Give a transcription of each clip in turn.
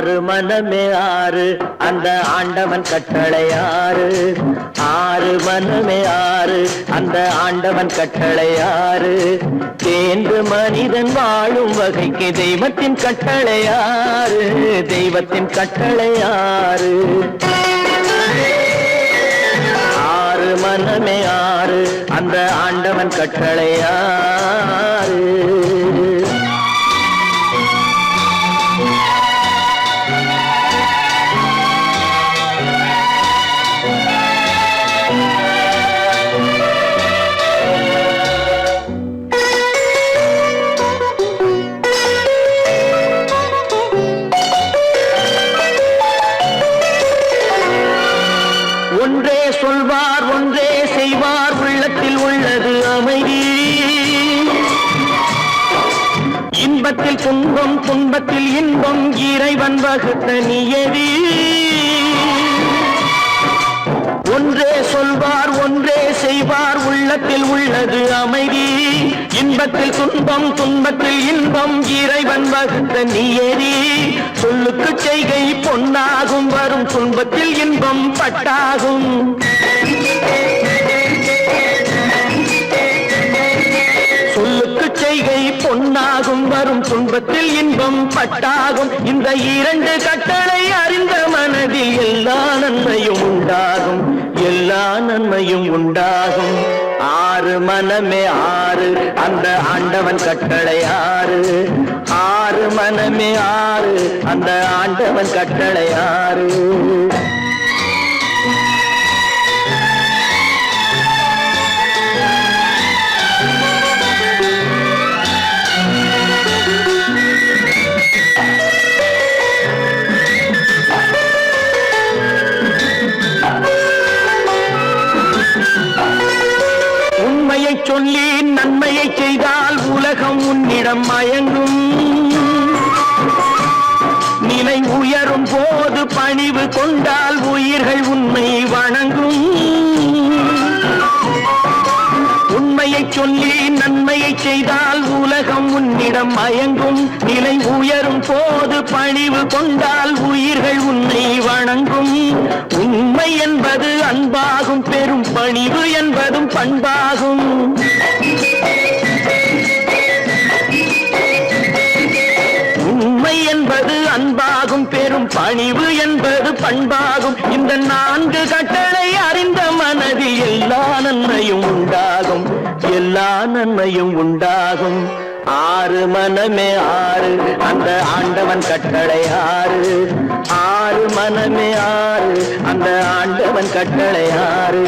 ஆறு மனமே ஆறு அந்த ஆண்டவன் கட்டளை ஆறு. ஆறு மனமே ஆறு அந்த ஆண்டவன் கட்டளை ஆறு. தேர்ந்து மனிதன் வாழும் வகைக்கு தெய்வத்தின் கட்டளை ஆறு. தெய்வத்தின் கட்டளை ஆறு. ஆறு மனமே ஆறு அந்த ஆண்டவன் கட்டளை ஆறு. ஒன்றே சொல்வார் ஒன்றே செய்வார் உள்ளத்தில் உள்ளது அமைதி. இன்பத்தில் துன்பம் துன்பத்தில் இன்பம் இறைவன் வகுத்த நியதி. ஒன்றே சொல்வார் ஒன்றே செய்வார் உள்ளத்தில் உள்ளது அமைதி. இன்பத்தில் துன்பம் துன்பத்தில் இன்பம் இறைவன் வகுத்த நியதி. சொல்லுக்கு செய்கை பொன்னாகும் வரும் துன்பத்தில் இன்பம் பட்டாகும். சொல்லுக்கு செய்கை பொன்னாகும் வரும் துன்பத்தில் இன்பம் பட்டாகும். இந்த இரண்டு கட்டளை அறிந்த மனதில் எல்லா நன்மையும் உண்டாகும். எல்லா நன்மையும் உண்டாகும். ஆறு மனமே ஆறு அந்த ஆண்டவன் கட்டளை ஆறு. ஆறு மனமே ஆறு அந்த ஆண்டவன் கட்டளை ஆறு. உண்மையை சொல்லி நன்மையை செய்தால் உலகம் உன்னிடம் மயங்கும். நிலை உயரும் போது பணிவு கொண்டால் உயிர்கள் உன்னை வணங்கும். உண்மையை சொல்லி நன்மையை செய்தால் உலகம் உன்னிடம் மயங்கும். நிலை உயரும் போது பணிவு கொண்டால் உயிர்கள் உன்னை வணங்கும். உண்மை என்பது அன்பாகும். பெரும் பணிவு என்பதும் பண்பாகும். உண்மை என்பது அன்பாகும். பெரும் பணிவு என்பது பண்பாகும். இந்த நான்கு கட்டளை அறிந்த மனதில் எல்லா நன்மையும் உண்டாகும். எல்லா நன்மையும் உண்டாகும். ஆறு மனமே ஆறு அந்த ஆண்டவன் கட்டளை ஆறு. ஆறு மனமே ஆறு அந்த ஆண்டவன் கட்டளை ஆறு.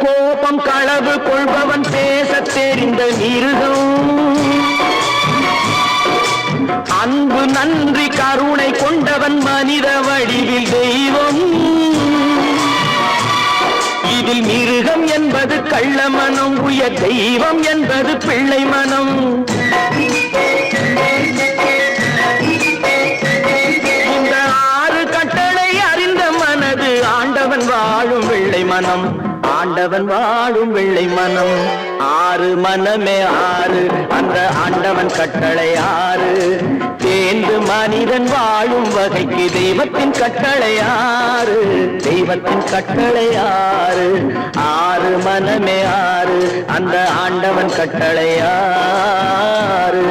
கோபம் களவு கொள்பவன் பேச தெரிந்த மிருகம். அன்பு நன்றி கருணை கொண்டவன் மனித வடிவில் தெய்வம். இதில் மிருகம் என்பது கள்ள மனம். உயர் தெய்வம் என்பது பிள்ளை மனம். இந்த ஆறு கட்டளை அறிந்த மனது ஆண்டவன் வாழும் வெள்ளை மனம். ஆண்டவன் வாழும் வெள்ளை மனம். ஆறு மனமே ஆறு அந்த ஆண்டவன் கட்டளை ஆறு. தேர்ந்து மனிதன் வாழும் வகைக்கு தெய்வத்தின் கட்டளை ஆறு. தெய்வத்தின் கட்டளை ஆறு. ஆறு மனமே ஆறு அந்த ஆண்டவன் கட்டளை ஆறு.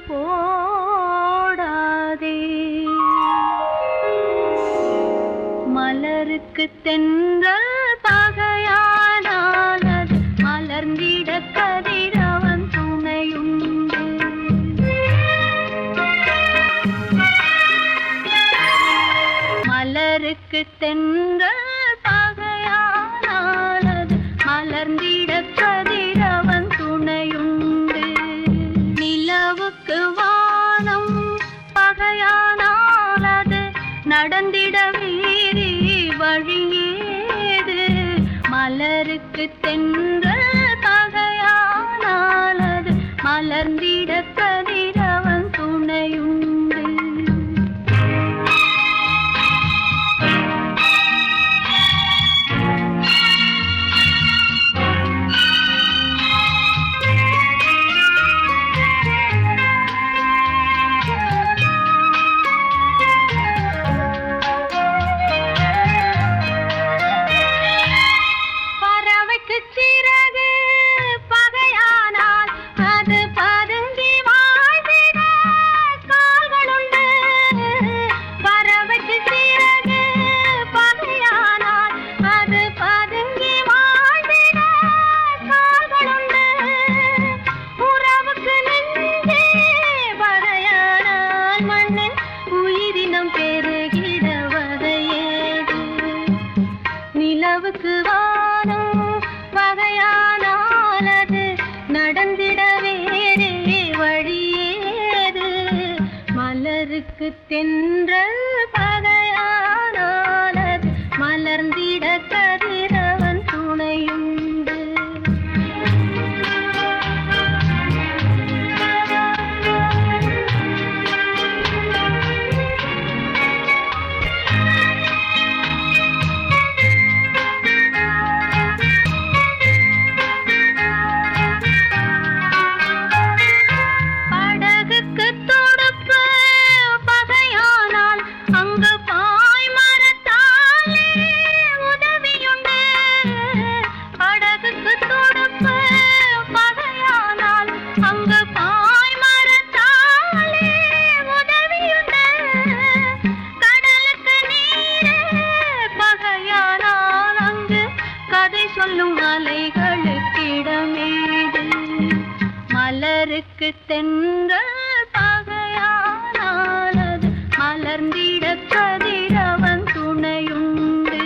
போடாதே. மலருக்கு தென்றல் பகையானால் அது மலர்ந்திட கதிரவன் துணையுண்டு. மலருக்கு தென்றல் பகையானால் அது மலர்ந்திட கதிரவன் துணையுண்டு. நிலவுக்கு வானம் பகையானால் அது நடந்திட வேறே வழியேது. மலருக்கு தென்றல் பகையானால் அது மலர்ந்திட கதிரவன் துணையுண்டு. நிலவுக்கு வானம் வகையானால் அது நடந்திட வேறே வழியேது. மலருக்கு தென்றல் பகையானால் அது மலர்ந்திட கதிரவன் துணையுண்டு. சொல்லும் அலைகளுக்கிடமேது. மலருக்கு தென்றல் பகையானால் அது மலர்ந்திட கதிரவன் துணையுண்டு.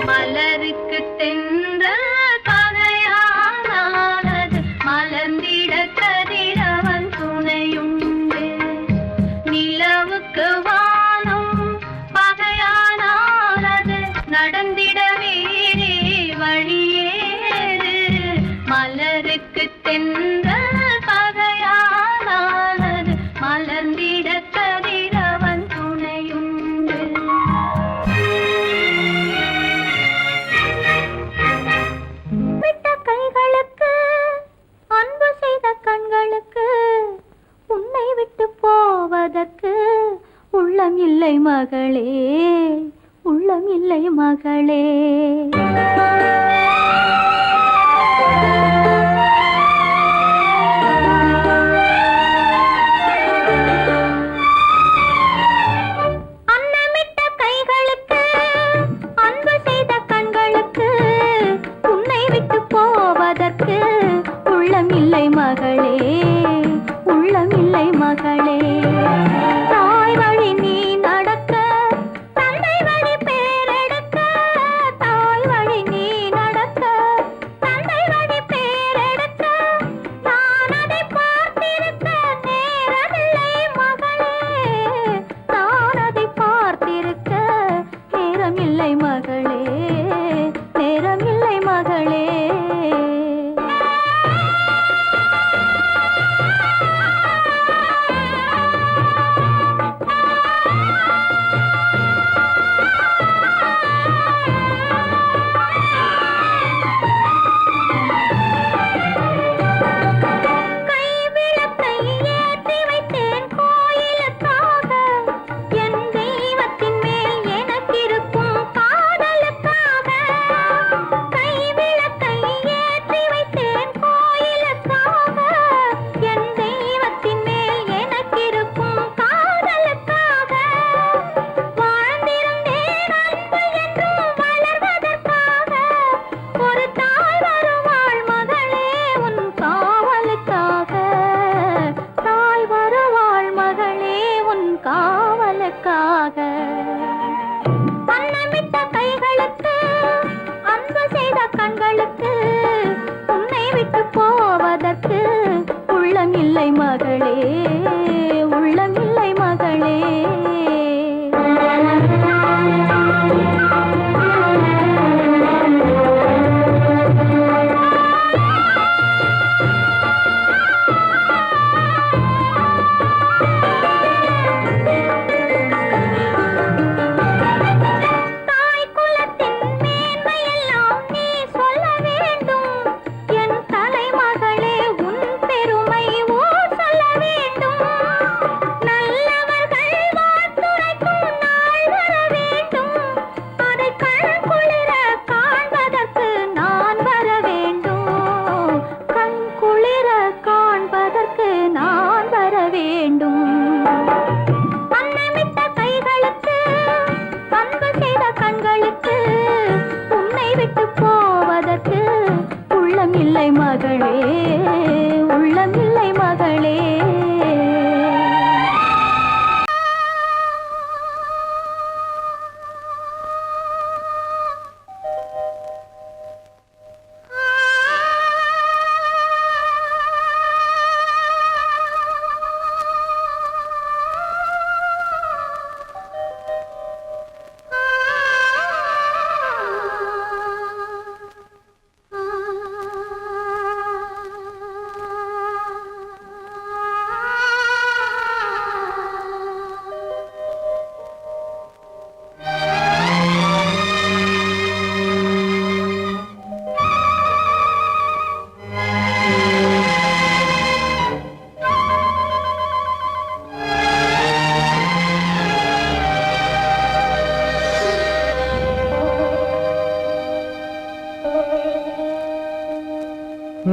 மலருக்கு தென்றல் பகையானால் அது மலர்ந்திட கதிரவன் துணையுண்டு. நிலவுக்கு வானம் பகையானால் அது நடந்திட வேறே வழியேது. மலருக்கு தென்றல் பகையானால் அது மலர்ந்திட கதிரவன் துணையுண்டு. அன்பு செய்த கண்களுக்கு உன்னை விட்டு போவதற்கு உள்ளம் இல்லை மகளே, உள்ளம் இல்லை மகளே. அன்னமிட்ட கைகளுக்கு அன்பு செய்த கண்களுக்கு உன்னை விட்டு போவதற்கு உள்ளம் இல்லை மகளே, உள்ளம் இல்லை மகளே. தாய் வழி நீ நடக்க தந்தை வழி பேரெடுக்க. தாய் வழி நீ நடக்க தந்தை வழி பேரெடுக்க. நான் அதை பார்த்திருக்க நேரமே எதற்காக அன்னமிட்ட கைகளுக்கு அன்பு செய்த கண்களுக்கு உன்னை விட்டு போவதற்கு உள்ளம் இல்லை மகளே, உள்ளம் இல்லை மகளே. இல்லை மகளே, உள்ளமில்லை மகளே.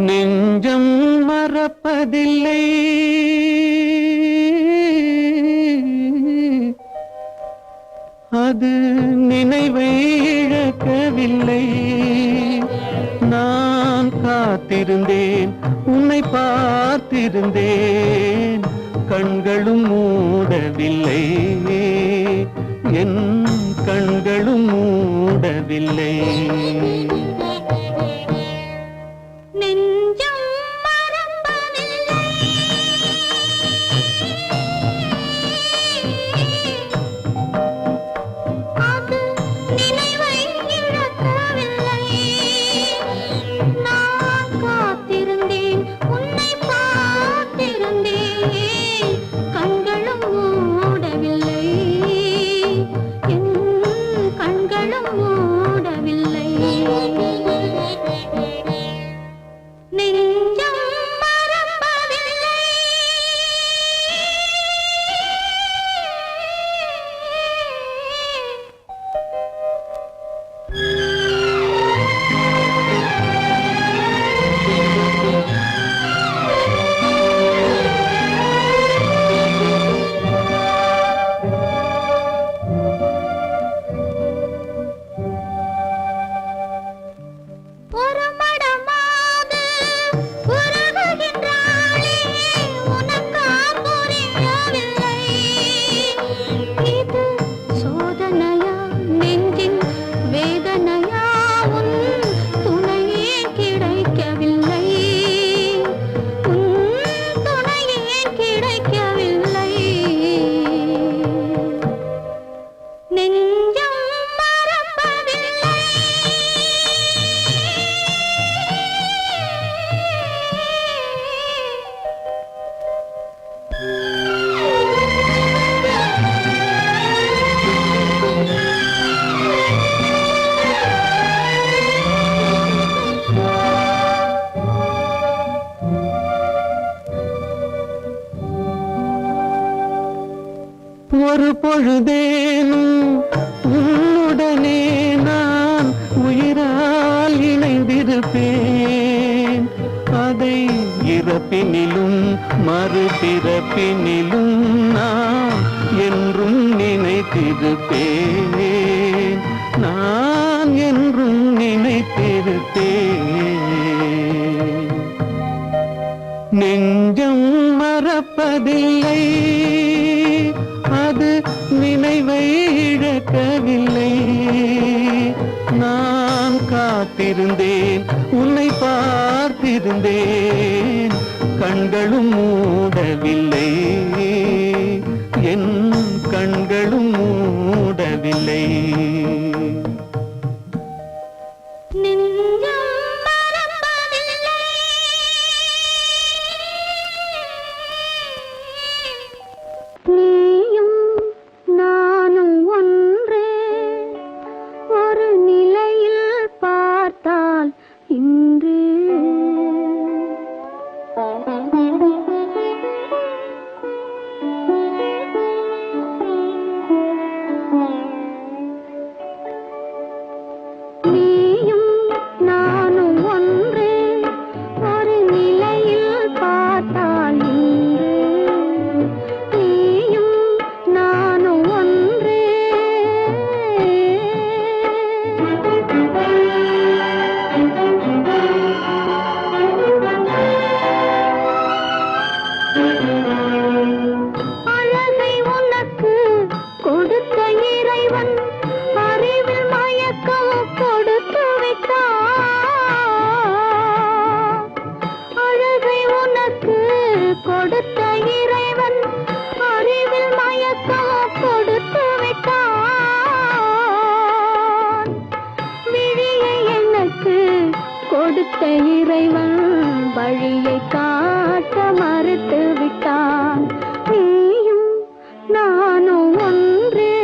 நெஞ்சம் மறப்பதில்லை, அது நினைவை இழக்கவில்லை. நான் காத்திருந்தேன், உன்னை பார்த்திருந்தேன், கண்களும் மூடவில்லை, என் கண்களும் மூடவில்லை. ஒரு பொழுதேனும் உன்னுடனே நான் உயிரால் இணைந்திருப்பேன். அதை இறப்பினிலும் மறுபிறப்பினிலும் நான் என்றும் நினைத்திருப்பேன், நான் என்றும் நினைத்திருப்பேன். நெஞ்சம் மறப்பதில்லை, அது திறந்தேன் கண்களும் மூடவில்லை என் கண்களும் மூடவில்லை இறைவன் வழியை காட்ட மறுத்து விட்டான் நீயும் நானும் ஒன்றே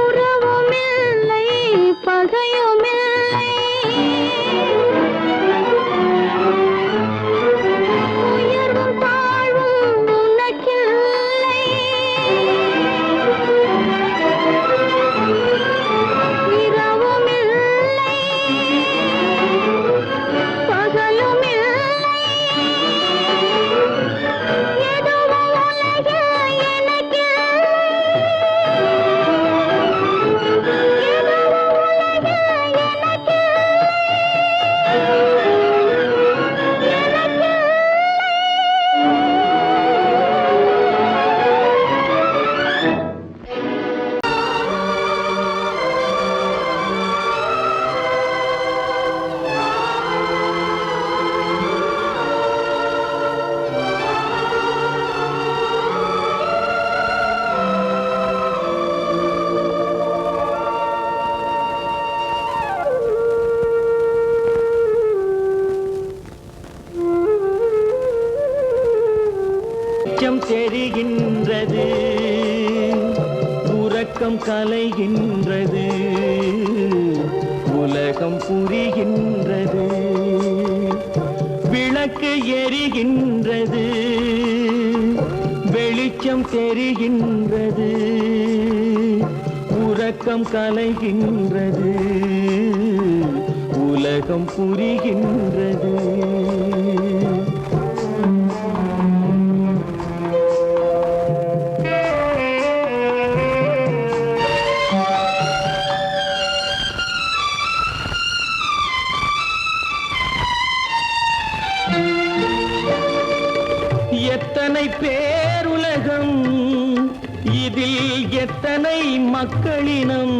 உறவுமில்லை பகையுமில்லை தெரிகின்றது உறக்கம் கலைகின்றது உலகம் புரிகின்றது விளக்கு எரிகின்றது வெளிச்சம் தெரிகின்றது உறக்கம் கலைகின்றது உலகம் புரிகின்றது எத்தனை பேருலகம் இதில் எத்தனை மக்களினம்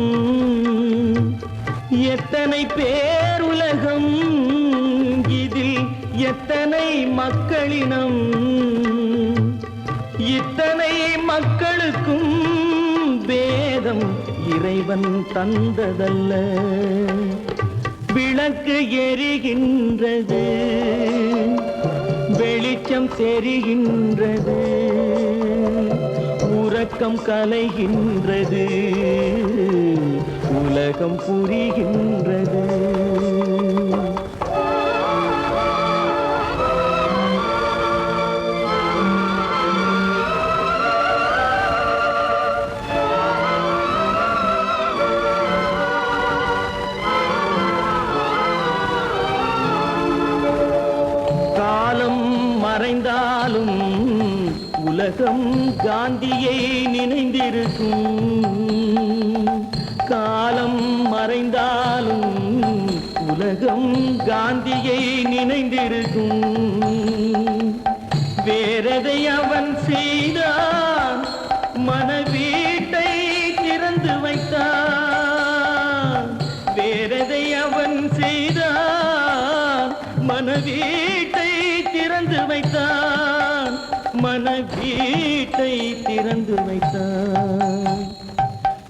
எத்தனை பேருலகம் இதில் எத்தனை மக்களினம் இத்தனை மக்களுக்கும் வேதம் இறைவன் தந்ததல்ல விளக்கு எரிகின்றது வெளிச்சம் தெரிகின்றது உறக்கம் கலைகின்றது உலகம் புரிகின்றது மறைந்தாலும் உலகம் காந்தியை நினைந்திருக்கும் காலம் மறைந்தாலும் உலகம் காந்தியை நினைந்திருக்கும் வேறெதை அவன் மனவீட்டை திறந்து வைத்தான், மனவீட்டை திறந்து வைத்தான்.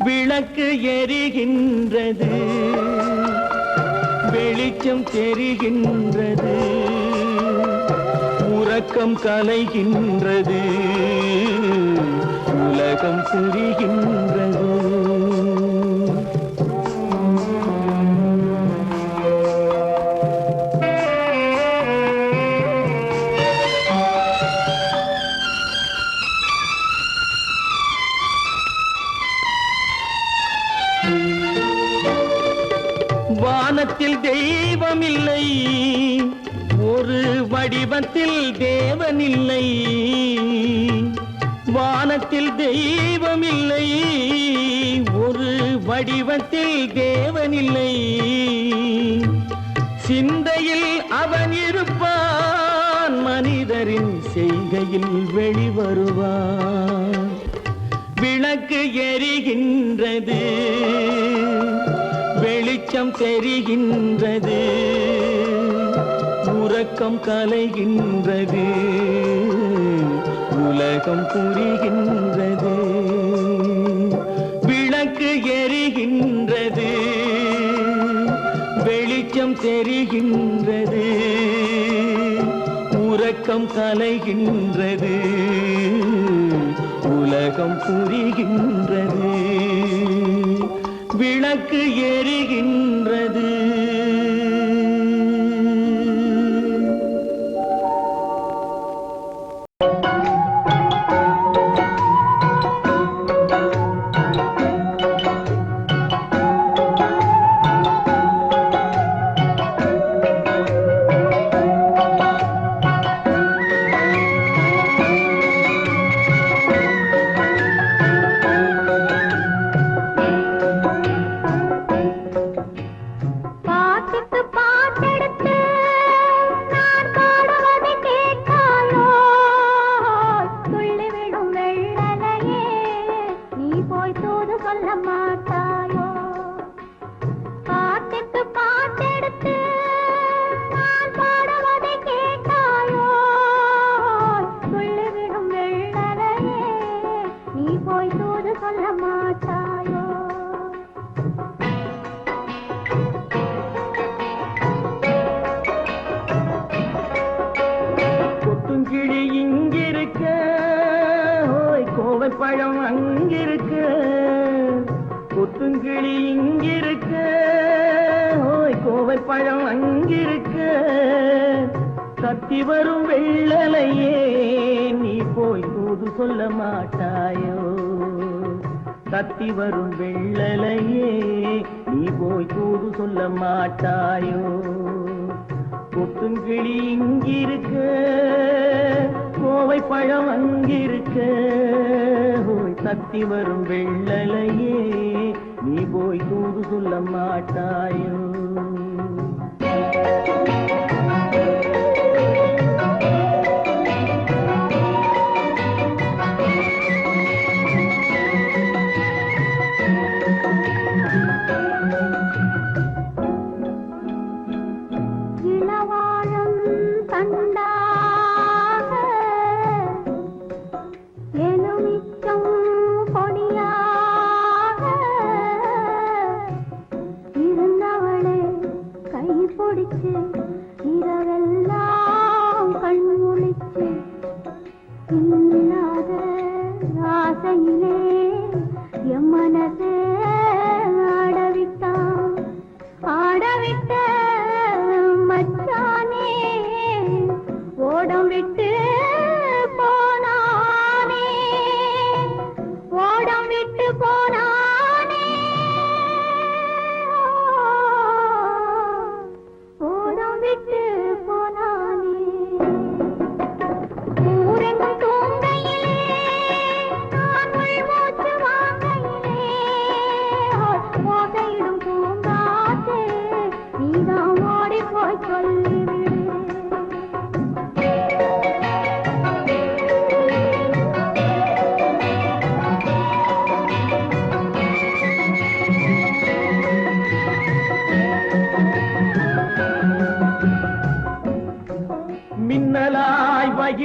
விளக்கு எரிகின்றது, வெளிச்சம் தெரிகின்றது, உறக்கம் கலைகின்றது, உலகம் புரிகின்றது. வானத்தில் தெய்வம் இல்லை, ஒரு வடிவத்தில் தேவன் இல்லை. வானத்தில் தெய்வம் இல்லை, ஒரு வடிவத்தில் தேவன் இல்லை. சிந்தையில் அவன் இருப்பான், மனிதரின் செய்கையில் வெளிவருவான். விளக்கு எரிகின்றது, வெளிச்சம் தெரிகின்றது, உறக்கம் கலைகின்றது, உலகம் புரிகின்றது. விளக்கு எரிகின்றது, வெளிச்சம் தெரிகின்றது, உறக்கம் கலைகின்றது, உலகம் புரிகின்றது. விளக்கு எரிகின்றது. கொத்துங்கிளி இங்கிருக்க, கோவைப்பழம் அங்கிருக்க. கொத்துங்கிளி இங்கிருக்க, கோவைப்பழம் அங்கிருக்க. கத்தி வரும் வெள்ளலையே, நீ போய் தூது சொல்ல மாட்டாயோ? கத்தி வரும் வெள்ளலையே, நீ போய் தூது சொல்ல மாட்டாயோ? கொத்துங்கிளி இங்கிருக்க, கோவைப்பழம் அங்கிருக்க. கத்தி வரும் வெள்ளலையே, நீ போய் தூது சொல்ல மாட்டாயோ? இருந்தவள்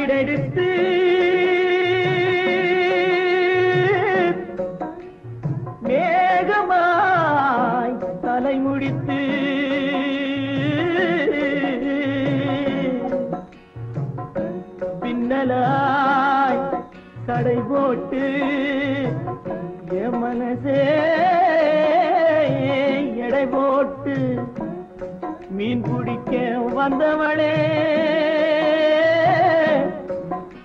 வீடெடுத்து மேகமாய் தலை முடித்து பின்னலாய் தடை போட்டு என் மனசே எடை போட்டு மீன் பிடிக்க வந்தவளே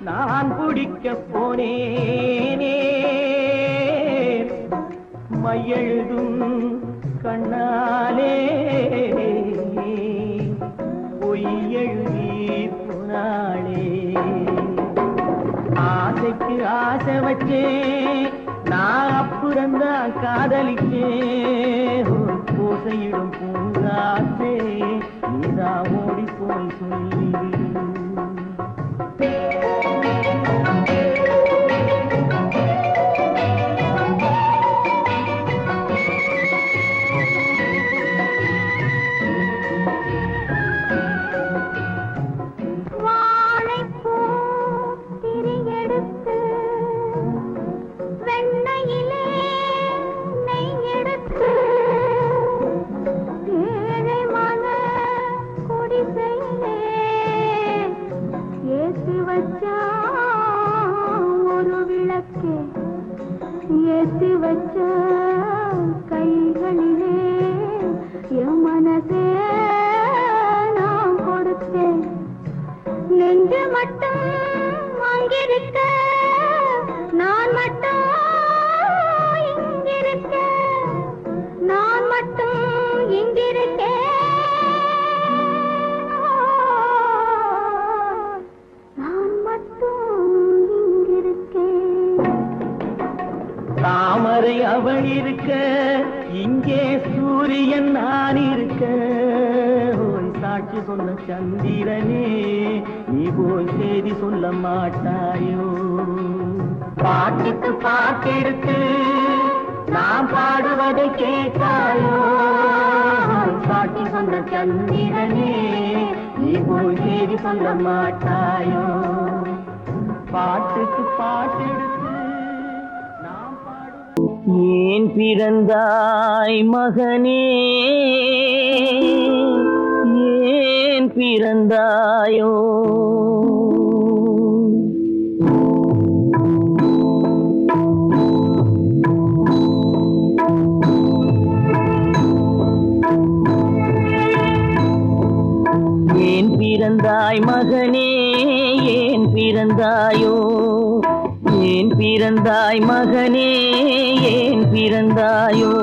நான் பிடிக்க போனேனே மையெழுதும் கண்ணாலே பொய் எழுதி போனாளே ஆசைக்கு ஆசை வச்சேன் நான் அப்புறந்தான் காதலிச்சேன் பூசையிடும் பூங்காற்றே நீதான் ஓடி போய் சொல்லி ஏற்றி வச்ச கைகளிலே என் மனசே நான் கொடுத்தேன் நெஞ்சு மட்டும் அங்கிருக்க நான் மட்டும் இங்கிருக்க நான் மட்டும் இங்கிருக்கேன் தாமரை அவள் இருக்க இங்கே சூரியன் நான் இருக்க சாட்சி சொன்ன சந்திரனே நீ போய் செய்தி சொல்ல மாட்டாயோ பாட்டுக்கு பாட்டெடுத்து நான் பாடுவதை கேட்டாயோ சாட்சி சொன்ன சந்திரனே நீ போய் செய்தி சொல்ல மாட்டாயோ பாட்டுக்கு பாட்டெடுத்து ஏன் பிறந்தாய் மகனே ஏன் பிறந்தாயோ ஏன் பிறந்தாய் மகனே ஏன் பிறந்தாயோ ஏன் பிறந்தாய் மகனே ஏன் பிறந்தாயோ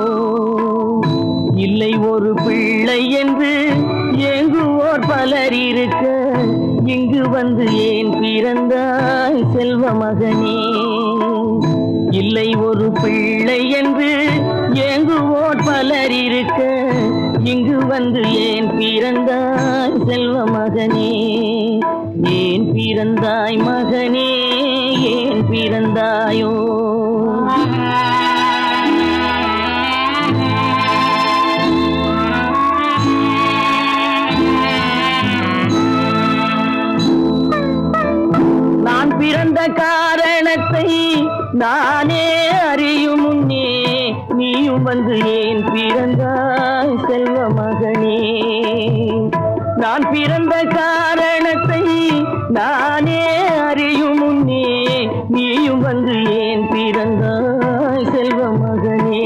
இல்லை ஒரு பிள்ளை என்று ஏங்குவோர் பலர் இருக்க இங்கு வந்து ஏன் பிறந்தாய் செல்வ மகனே இல்லை ஒரு பிள்ளை என்று ஏங்குவோர் பலர் இருக்க இங்கு வந்து ஏன் பிறந்தாய் செல்வ மகனே ஏன் பிறந்தாய் மகனே ஏன் பிறந்தாயோ நான் பிறந்த காரணத்தை நானே அறியும் முன்னே நீயும் வந்து ஏன் பிறந்தாய் செல்வ மகனே நான் பிறந்த காரணத்தை நானே அறியும் முன்னே நீயும் வந்து ஏன் பிறந்தாய் செல்வ மகனே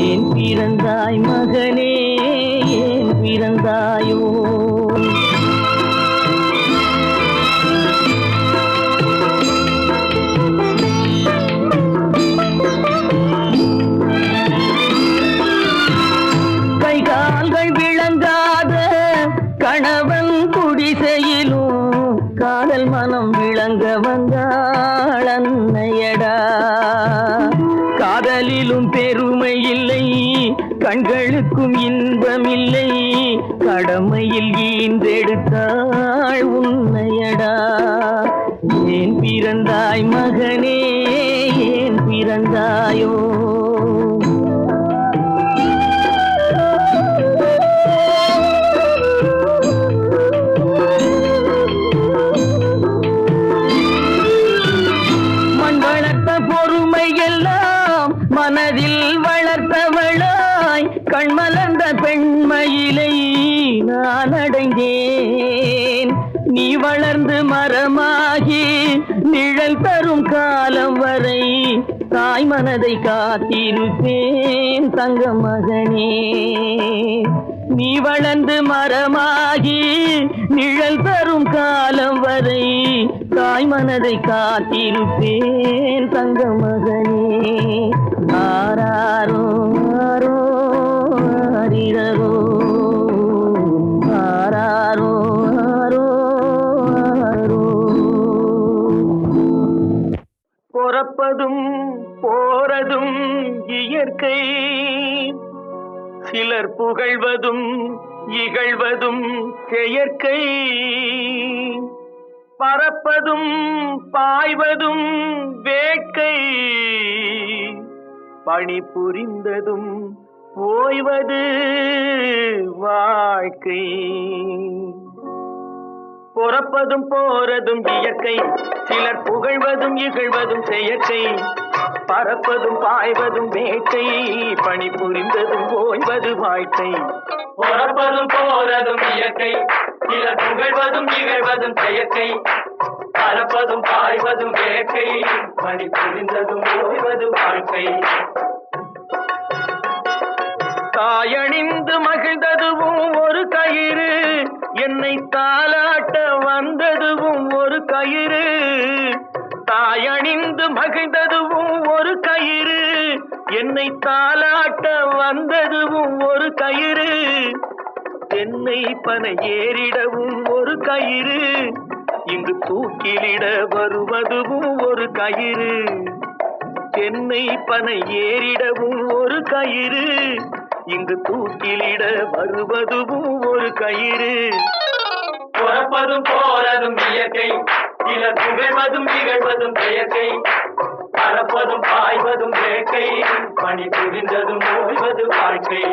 ஏன் பிறந்தாய் மகனே ஏன் பிறந்தாயோ கணவன் குடிசையிலும் காதல் மனம் விளங்க வந்தாள் அன்னையடா காதலிலும் பெருமை இல்லை கண்களுக்கும் இன்பமில்லை கடமையில் ஈன்றெடுத்தாள் உன்னையடா ஏன் பிறந்தாய் மகனே ஏன் பிறந்தாயோ வளர்த்தவளாய் கண்மலர்ந்த பெண்மயிலை நான் அடைந்தேன். நீ வளர்ந்து மரமாகி நிழல் தரும் காலம் வரை தாய் மனதை காத்திருப்பேன் தங்க மகனே. நீ வளர்ந்து மரமாகி நிழல் தரும் காலம் வரை தாய் மனதை காத்திருப்பேன் தங்க மகனே. ஆராரோ ஆரோ ஆரிரரோ ஆராரோ ஆரோ ஆரோ. பொறப்பதும் போறதும் இயற்கை, சிலர் புகழ்வதும் இகழ்வதும் செயற்கை. பறப்பதும் பாய்வதும் வேட்கை, பணி புரிந்ததும் ஓய்வது வாழ்க்கை. பொறப்பதும் போறதும் இயற்கை, சிலர் புகழ்வதும் இகழ்வதும் செயற்கை. பறப்பதும் பாய்வதும் வேட்கை, பணி புரிந்ததும் ஓய்வது வாழ்க்கை. பொறப்பதும் போறதும் இயற்கை, சிலர் புகழ்வதும் இகழ்வதும் செயற்கை. பறப்பதும் பாய்வதும் வேட்கை, பணி புரிந்ததும் ஓய்வது வாழ்க்கை. தாயணிந்து மகிழ்ந்ததுவும் ஒரு கயிறு, என்னை தாலாட்ட வந்ததுவும் ஒரு கயிறு. தாயணிந்து மகிழ்ந்ததுவும் ஒரு கயிறு, என்னை தாலாட்ட வந்ததுவும் ஒரு கயிறு. தென்னை பனை ஏறிடவும் ஒரு கயிறு, இங்கு தூக்கிலிட வருவதுவும் ஒரு கயிறு. தென்னை பனை ஏறிடவும் ஒரு கயிறு, இங்கு தூக்கிலிட வருவதுவும் ஒரு கயிறு. பொறப்பதும் போறதும் இயற்கை, சிலர் புகழ்வதும் இகழ்வதும் செயற்கை. பறப்பதும் பாய்வதும் வேட்கை, பணி புரிந்ததும் ஓய்வது வாழ்க்கை.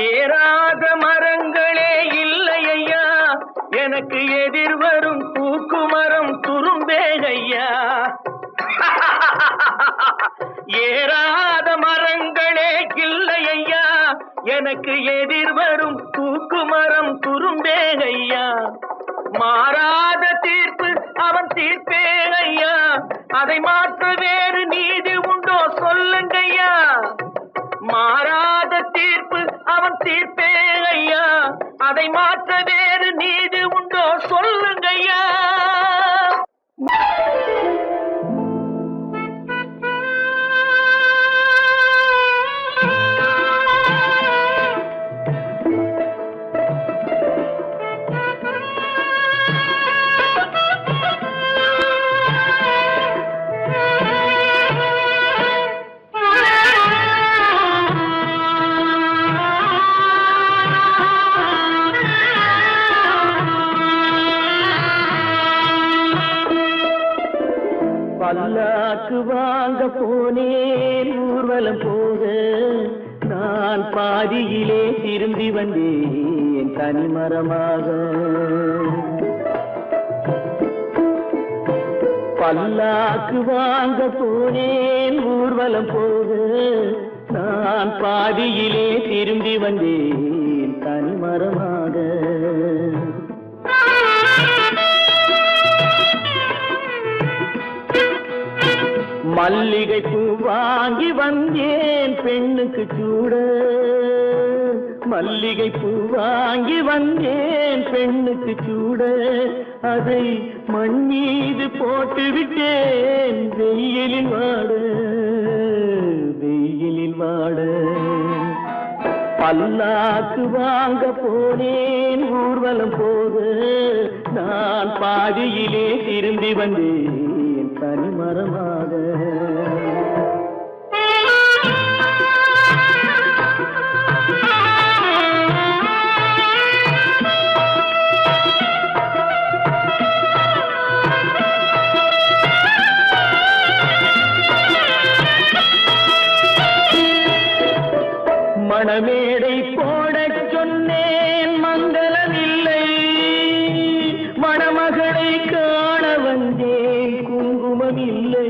ஏறாத மரங்களே இல்லை ஐயா, எனக்கு எதிர் வரும் தூக்கு மரம் துரும்பே ஐயா. ஏறாத மரங்களே இல்லை ஐயா, எனக்கு எதிர் வரும் தூக்கு மரம் துரும்பே ஐயா. மாறாத தீர்ப்பு அவன் தீர்ப்பே ஐயா, அதை மாற்ற வேறு நீதி உண்டோ சொல்லுங்கய்யா. மாறாத தீர்ப்பு அவன் தீர்ப்பே ஐயா, அதை மாற்ற வேறு நீதி உண்டோ சொல்லுங்கய்யா. பல்லாக்கு வாங்க போனேன் ஊர்வலம் போக, நான் பாதியிலே திரும்பி வந்தேன் தனிமரமாக. பல்லாக்கு வாங்க போனேன் ஊர்வலம் போக, நான் பாதியிலே திரும்பி வந்தேன் தனிமரமாக. மல்லிகை பூ வாங்கி வந்தேன் பெண்ணுக்கு சூட, மல்லிகை பூ வாங்கி வந்தேன் பெண்ணுக்கு சூட. அதை மண் மீது போட்டு விட்டேன் வெயிலில் வாட, வெயிலில் வாட. பல்லாக்கு வாங்க போனேன் ஊர்வலம் போக, நான் பாதியிலே திரும்பி வந்தேன் தனிமரமாக. மணமேடை போடச் சொன்னேன் மங்களமில்லை, மணமகளை காண வந்தேன் குங்குமமில்லை.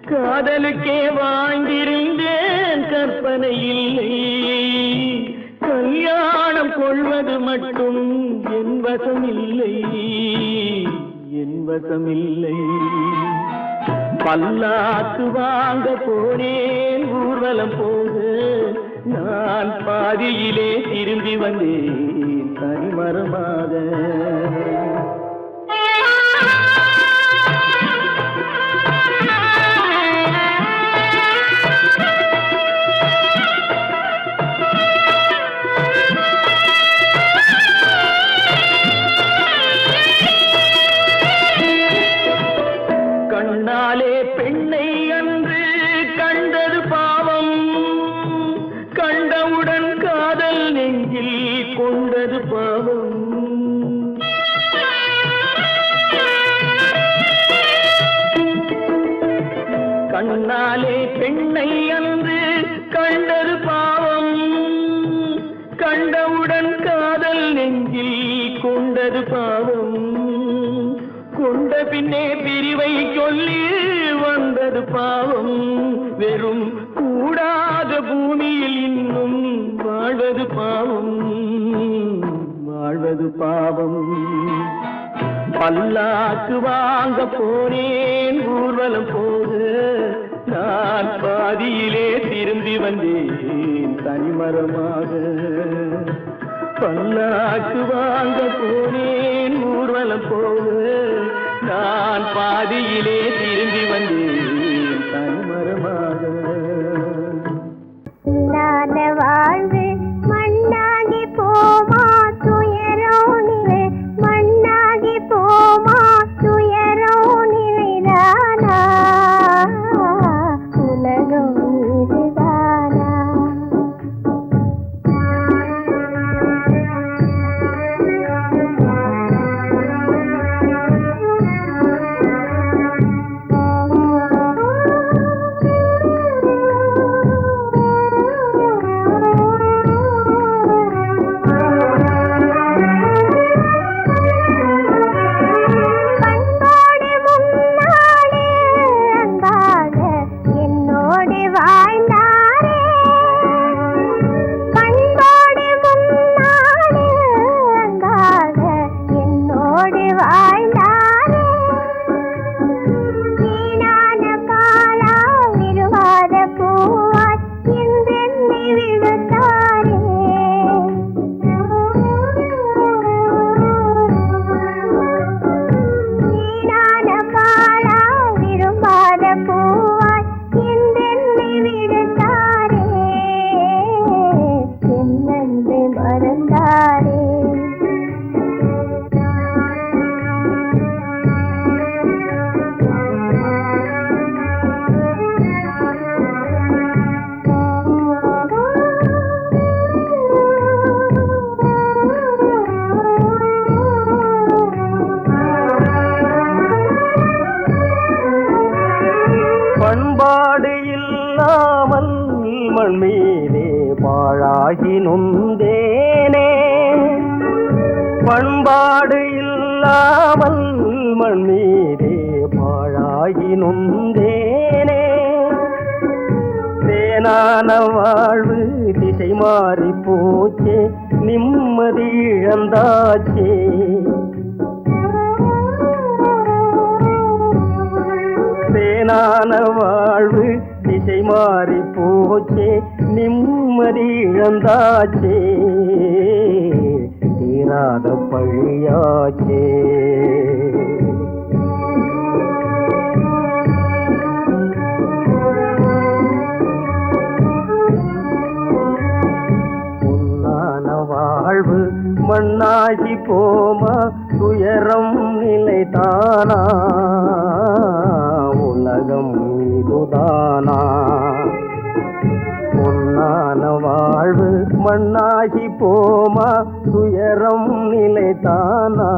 காதலுக்கே வாழ்ந்திருந்தேன் கற்பனை இல்லை. கல்யாணம் கொள்வது மட்டும் என் வசமில்லை, என் வசமில்லை. பல்லாக்கு வாங்க போனேன் ஊர்வலம் போக, நான் பாதியிலே திரும்பி வந்தேன் தனிமரமாக. கண்ணாலே பெண்ணை அன்று கண்டது பாவம், கண்டவுடன் காதல் நெஞ்சில் கொண்டது பாவம். கண்ணாலே பெண்ணை அன்று கண்டது பாவம், கண்டவுடன் காதல் நெஞ்சில் கொண்டது பாவம். கொண்ட பின்னே பிரிவை சொல்லி வந்தது பாவம். வெறும் கூடாத பூமியில் இன்னும் வாழ்வது பாவம், வாழ்வது பாவம். பல்லாக்கு வாங்க போனேன் ஊர்வலம் போக, நான் பாதியிலே திரும்பி வந்தேன் தனிமரமாக. பல்லாக்கு வாங்க போனேன் ஊர்வலம் போக, நான் பாதியிலே திரும்பி வந்தேன் தனிமரமாக. வாழ்வு மண்ணாகி போமா துயரோ நிலை, மண்ணாகி போமா துயரோ நிலைதானா, உலகம் இதுதானா. பண்பாடு இல்லாமல் மண் மீதே பாழாகி நொந்தேனே, பண்பாடு இல்லாமல் மண் மீதே பாழாகி நொந்தேனே. தேனான வாழ்வு திசை மாறி போச்சே, நிம்மதி இழந்தாச்சே. தேனான வாழ்வு திசை மாறி போச்சே, நிம்மதி இழந்தாச்சே. தீராத பழியாச்சே. பொன்னான வாழ்வு மண்ணாகி போமா துயரம் நிலைதானா, உலகம் இதுதானா. பொன்னான வாழ்வு மண்ணாகி போமா துயரம் நிலைதானா,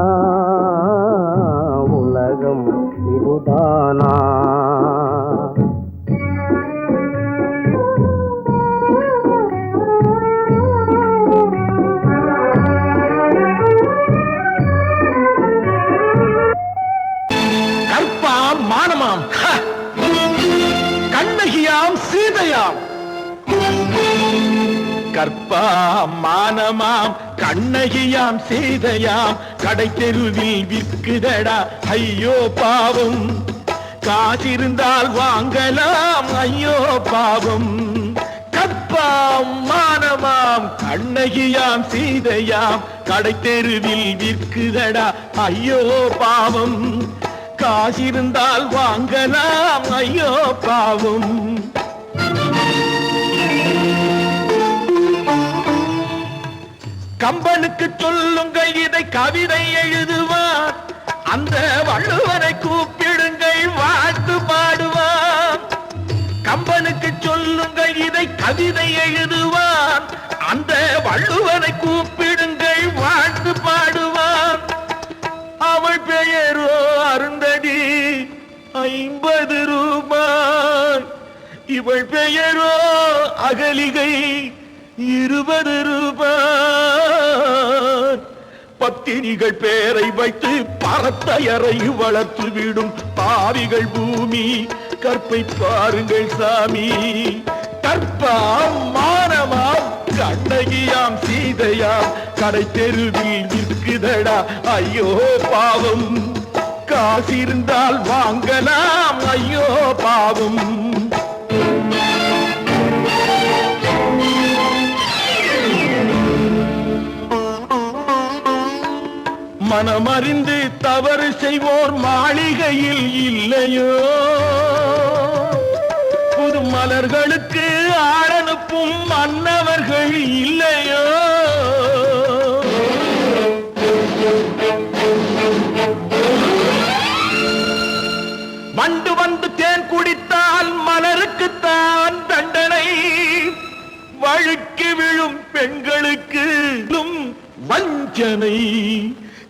உலகம் இதுதானா. கற்பாம் மானமாம் சீதையாம். கற்பாம் மானமாம் கண்ணகியாம் சீதையாம் கடை தெருவில் விற்குதடா ஐயோ பாவம். காசிருந்தால் வாங்கலாம் ஐயோ பாவம். கற்பாம் மானமாம் கண்ணகியாம் சீதையாம் கடை தெருவில் விற்குதடா ஐயோ பாவம். காசிருந்தால் வாங்கலாம் ஐயோ பாவம். கம்பனுக்கு சொல்லுங்கள் இதை கவிதை எழுதுவார். அந்த வள்ளுவனை கூப்பிடுங்கள் வாழ்த்து பாடுவார். கம்பனுக்கு சொல்லுங்கள் இதை கவிதை எழுதுவார். அந்த வள்ளுவனை கூப்பிடுங்கள் வாழ்த்து பாடுவார். அவள் பெயரோ அருந்ததி 50 ரூபாய். இவள் பெயரோ அகலிகை 20 ரூபாய். பத்தினிகள் பேரை வைத்து பரத்தையறை வளர்த்து விடும் பாவிகள் பூமி. கற்பை பாருங்கள் சாமி. கற்பாம் மானமாம் கண்ணகியாம் சீதையாம் கடை தெருவில் விற்குதடா ஐயோ பாவம். காசிருந்தால் வாங்கலாம் ஐயோ பாவம். மனமறிந்து தவறு செய்வோர் மாளிகையில் இல்லையோ. புது மலர்களுக்கு ஆளனுப்பும் மன்னவர்கள் இல்லையோ. வண்டு வந்து தேன் குடித்தால் மலருக்குத்தான் தண்டனை. வழுக்கி விழும் பெண்களுக்கு வஞ்சனை.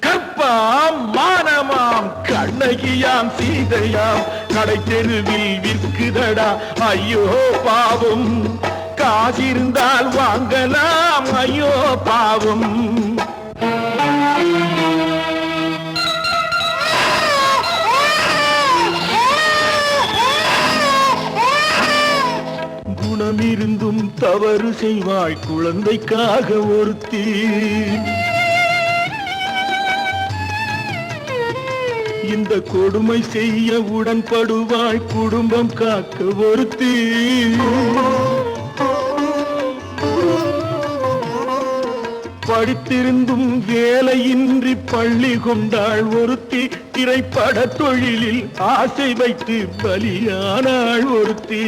கற்பாம் மானமாம் கண்ணகியாம் சீதையாம் கடை தெருவில் விற்குதடா ஐயோ பாவம். காசிருந்தால் வாங்கலாம் ஐயோ பாவம். குணமிருந்தும் தவறு செய்வாய் குழந்தைக்காக ஒருத்தி. இந்த கொடுமை செய்ய உடன்படுவாய் குடும்பம் காக்க ஒருத்தி. படித்திருந்தும் வேலையின்றி பள்ளி கொண்டாள் ஒருத்தி. திரைப்பட தொழிலில் ஆசை வைத்து பலியானாள் ஒருத்தி.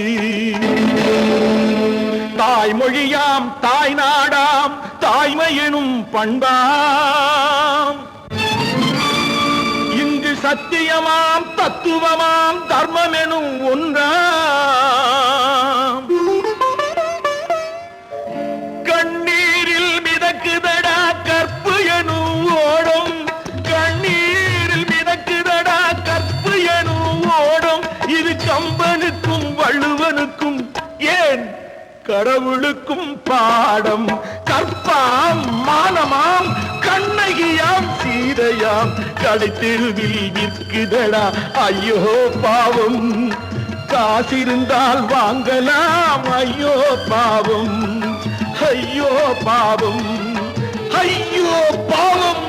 தாய்மொழியாம் தாய் நாடாம் தாய்மையெனும் பண்பாம். இங்கு சத்தியமாம் தத்துவமாம் தர்மம் எனும் ஒன்றாம். கண்ணீரில் மிதக்குதடா கற்பு எனும் ஓடும். கண்ணீரில் மிதக்குதடா கற்பு எனும் ஓடும். இது கம்பனுக்கும் வள்ளுவனுக்கும் ஏன் கடவுளுக்கும் பாடம். கற்பாம் மானமாம் கண்ணகியாம் சீதையாம் கடை தெருவில் விற்குதடா ஐயோ பாவம். காசிருந்தால் வாங்கலாம் ஐயோ பாவம். ஐயோ பாவம். ஐயோ பாவம்.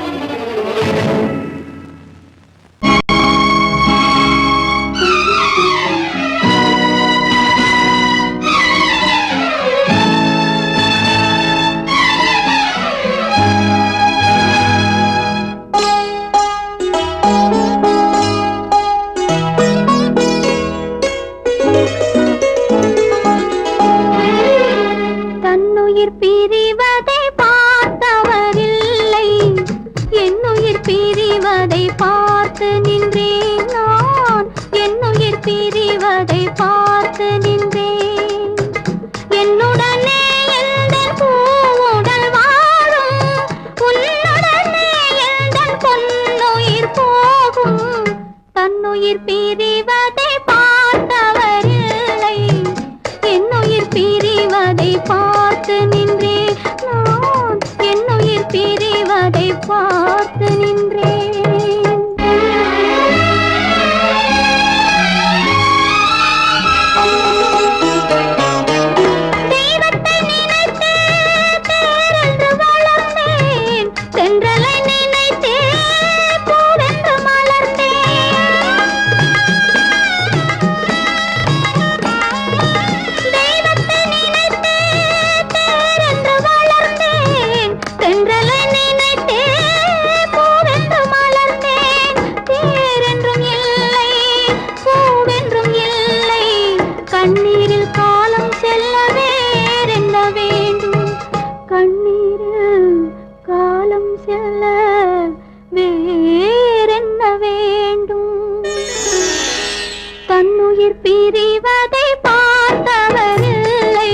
தன்னுயிர் பிரிவதை பார்த்தவரில்லை,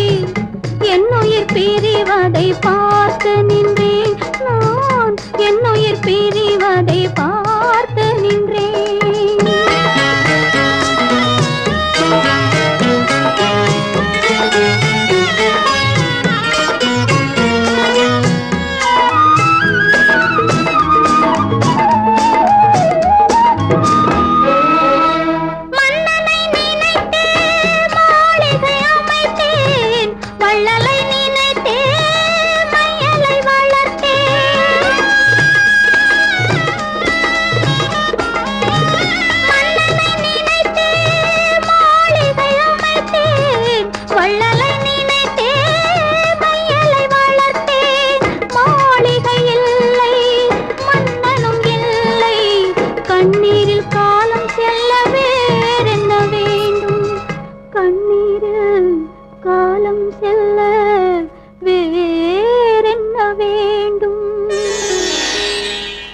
என்னுயிர் பிரிவதை பார்த்து நின்றேன் நான், என்னுயிர் பிரிவதை பார்த்து நின்றேன்.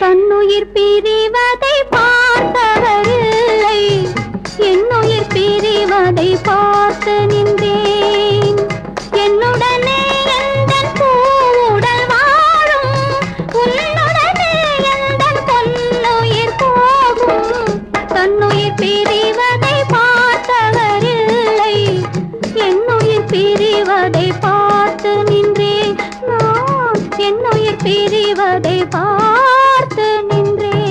தன்னுயிர் பிரிவதை பார்த்தவரில்லை, என்னுயிர் பிரிவதை பார்த்து நின்றேன். என்னுடனே எந்தன் பூவுடல் வாழும், உன்னுடனே எந்தன் பொன்னுயிர் போகும். தன்னுயிர் பிரிவதை பார்த்தவரில்லை, என்னுயிர் பிரிவதை பார்த்து நின்றேன் நான், என்னுயிர் பிரிவதை பார்த்து நின்றேன்.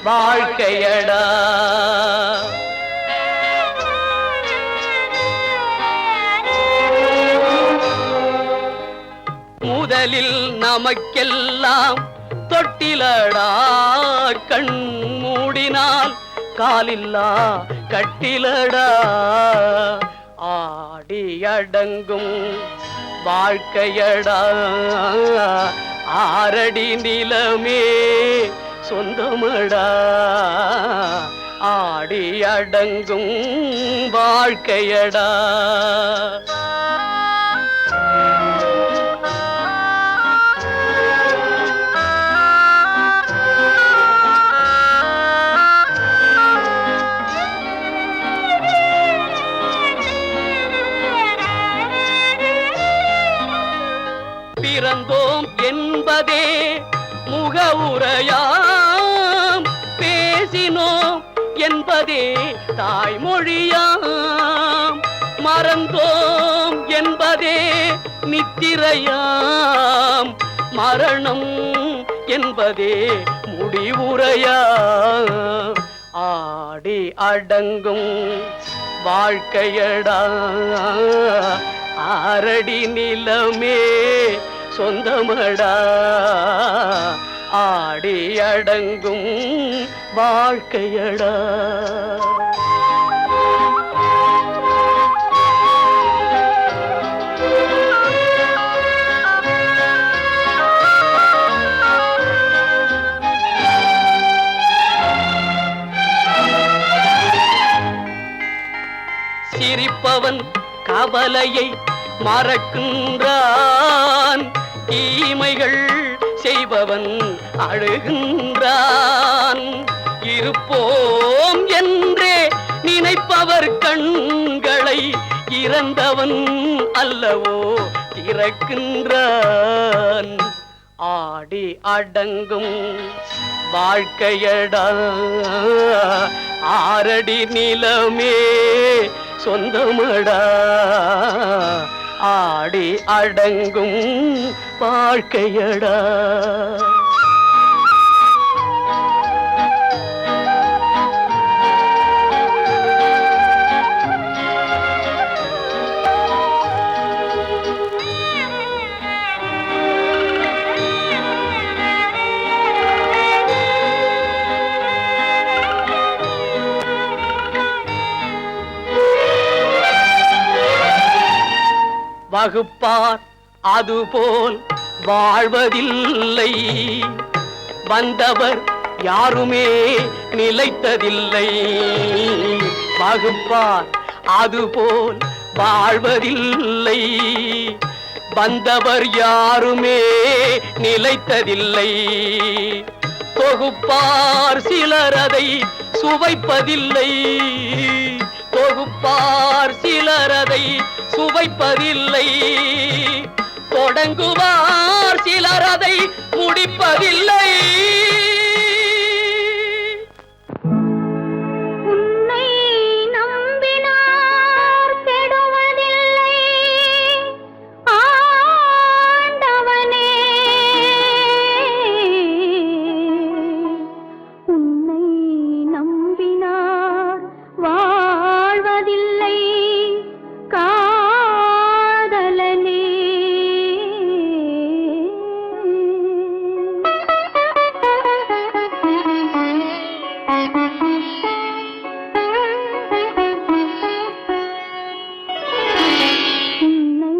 வாழ்க்கையடா. முதலில் நமக்கெல்லாம் தொட்டிலடா, கண் மூடினால் காலில்லா கட்டிலடா. ஆடி அடங்கும் வாழ்க்கையடா, ஆரடி நிலமே சொந்தமடா. ஆடி அடங்கும் வாழ்க்கையடா. பிறந்தோம் என்பதே முகவுரையாம், பேசினோம் என்பதே தாய்மொழியாம், மறந்தோம் என்பதே நித்திரையாம், மரணம் என்பதே முடிவுரையாம். ஆடி அடங்கும் வாழ்க்கையடா, ஆரடி நிலமே சொந்தமடா. ஆடி அடங்கும் வாழ்க்கையடா. சிரிப்பவன் கவலையை மறக்கின்றான், தீமைகள் செய்பவன் அழுகின்றான். இருப்போம் என்றே நினைப்பவர் கண்களை இறந்தவன் அல்லவோ திறக்கின்றான். ஆடி அடங்கும் வாழ்க்கையடா, ஆரடி நிலமே சொந்தமடா. ஆடி அடங்கும் வாழ்க்கையடா. வகுப்பார் அதுபோல் வாழ்வதில்லை, வந்தவர் யாருமே நிலைத்ததில்லை. வகுப்பார் அதுபோல் வாழ்வதில்லை, வந்தவர் யாருமே நிலைத்ததில்லை. தொகுப்பார் சிலர் அதை சுவைப்பதில்லை, தொகுப்பார் சிலர் அதை சுவைப்பதில்லை. தொடங்குவார் சிலர் அதை முடிப்பதில்லை. உன்னை நம்பினார் கெடுவதில்லை ஆண்டவனே, உன்னை நம்பினார் வாழ்வதில்லை காதலனே. உன்னை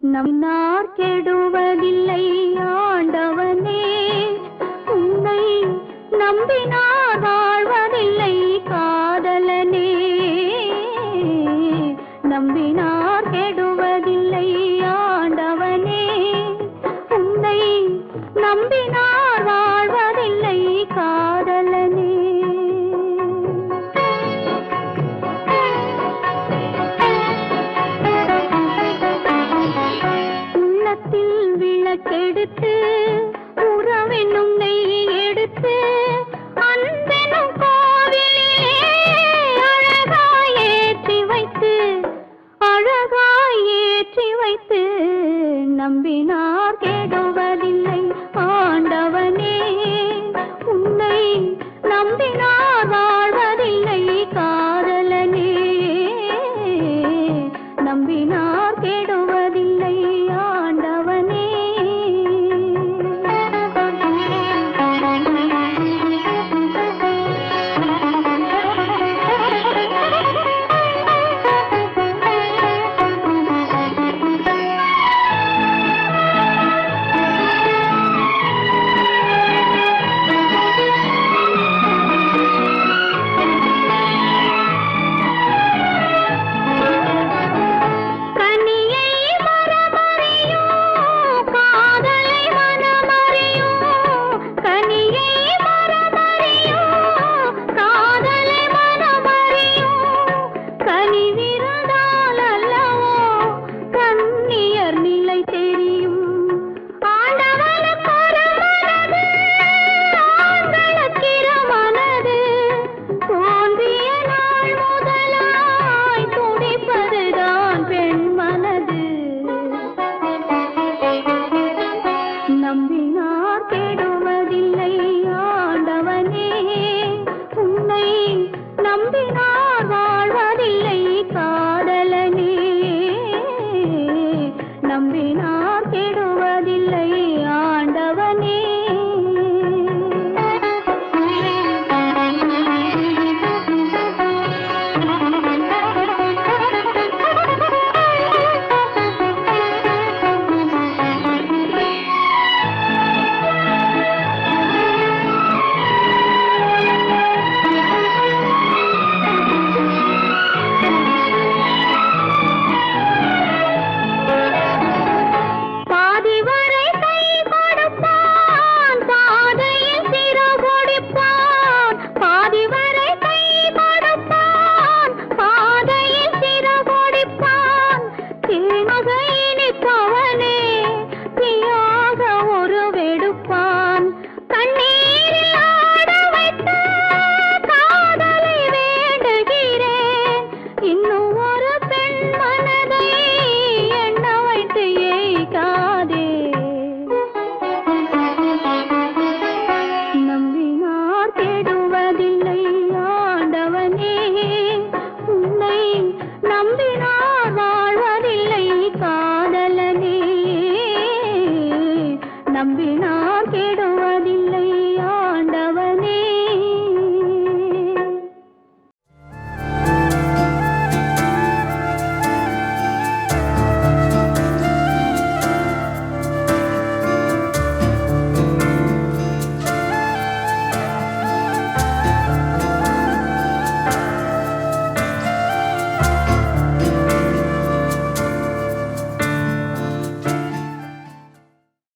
நம்பினார் கெடுவதில்லை ஆண்டவனே, உன்னை நம்பினார் வாழ்வதில்லை காதலனே. நம்பினார் கெடுவதில்லை ஆண்டவனே, உன்னை நம்பினார் வாழ்வதில்லை காதலனே. உள்ளத்தில் விளக்கெடுத்து உறவென்னும் நெய் எடுத்து அன்பெனும் கோவிலிலே அழகாய் ஏற்றி வைத்து, அழகாய் ஏற்றி வைத்து நம்பினார் கெடுவதில்லை ஆண்டவனே, உன்னை நம்பினார் வாழ்வதில்லை காதலனே நம்பினார் கெடும்